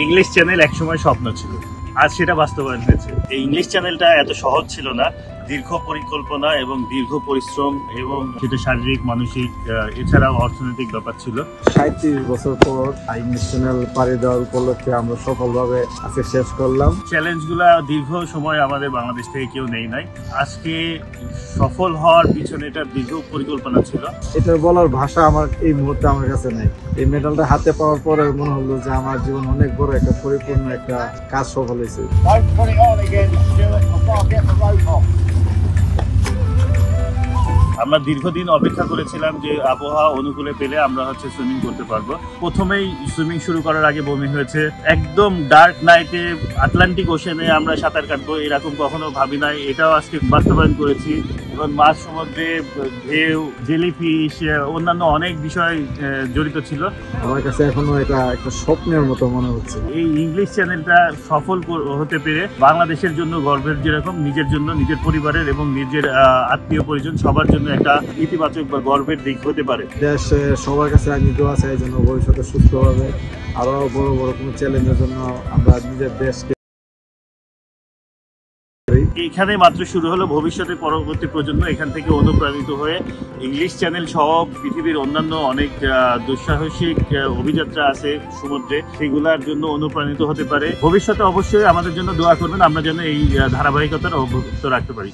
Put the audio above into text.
English channel একসময় স্বপ্ন ছিল, আজ সেটা বাস্তবায়ন হয়েছে। এই ইংলিশ চ্যানেলটা এত সহজ ছিল না। দীর্ঘ পরিকল্পনা এবং দীর্ঘ পরিশ্রম এবং সেটা শারীরিক মানসিক এছাড়াও অর্থনৈতিক ব্যাপার ছিল। 37 বছর পর ইংলিশ চ্যানেল পাড়ি দেওয়ার উপলক্ষে আমরা সফলভাবে আজকে শেষ করলাম। চ্যালেঞ্জগুলা দীর্ঘ সময় আমাদের বাংলাদেশ থেকে কেউ নেই নাই। আজকে সফল হওয়ার পিছনে এটা দীর্ঘ পরিকল্পনা ছিল। এটা বলার ভাষা আমার এই মুহূর্তে আমার কাছে নেই। এই মেডালটা হাতে পাওয়ার পরে মনে হলো যে আমার জীবন অনেক বড় একটা পরিপূর্ণ একটা কাজ সফল হয়েছে। আমরা দীর্ঘদিন অপেক্ষা করেছিলাম যে আবহাওয়া অনুকূলে পেলে আমরা সুইমিং করতে পারবো। প্রথমেই সুইমিং শুরু করার আগে বমি হয়েছে। একদম ডার্ক নাইটে আটলান্টিক ওশেনে আমরা সাঁতার কাটবো এরকম কখনো ভাবি নাই, এটাও আজকে বাস্তবায়ন করেছি। এবং মাঝ সমুদ্রে ঢেউ, জেলিফিশ, অন্যান্য অনেক বিষয় জড়িত ছিল। আমার কাছে এখনো এটা একটা স্বপ্নের মতো মনে হচ্ছে। এই ইংলিশ চ্যানেলটা সফল হতে পেরে বাংলাদেশের জন্য গর্বের, যেরকম নিজের জন্য, নিজের পরিবারের এবং নিজের আত্মীয় পরিজন সবার জন্য একটা ইতিবাচক বা গর্বের দিক হতে পারে। দেশ সবার কাছে আমি দোয়া চাই যেন ভবিষ্যতে সুস্থভাবে আরো বড় বড় কোনো চ্যালেঞ্জের জন্য আমরা নিজের দেশকে। এখানে মাত্র শুরু হলো, ভবিষ্যতে পরবর্তী প্রজন্ম এখান থেকে অনুপ্রাণিত হয়ে ইংলিশ চ্যানেল সহ পৃথিবীর অন্যান্য অনেক দুঃসাহসিক অভিযাত্রা আছে সমুদ্রে, সেগুলোর জন্য অনুপ্রাণিত হতে পারে। ভবিষ্যতে অবশ্যই আমাদের জন্য দোয়া করবেন, আমরা যেন এই ধারাবাহিকতার অব্যাহত রাখতে পারি।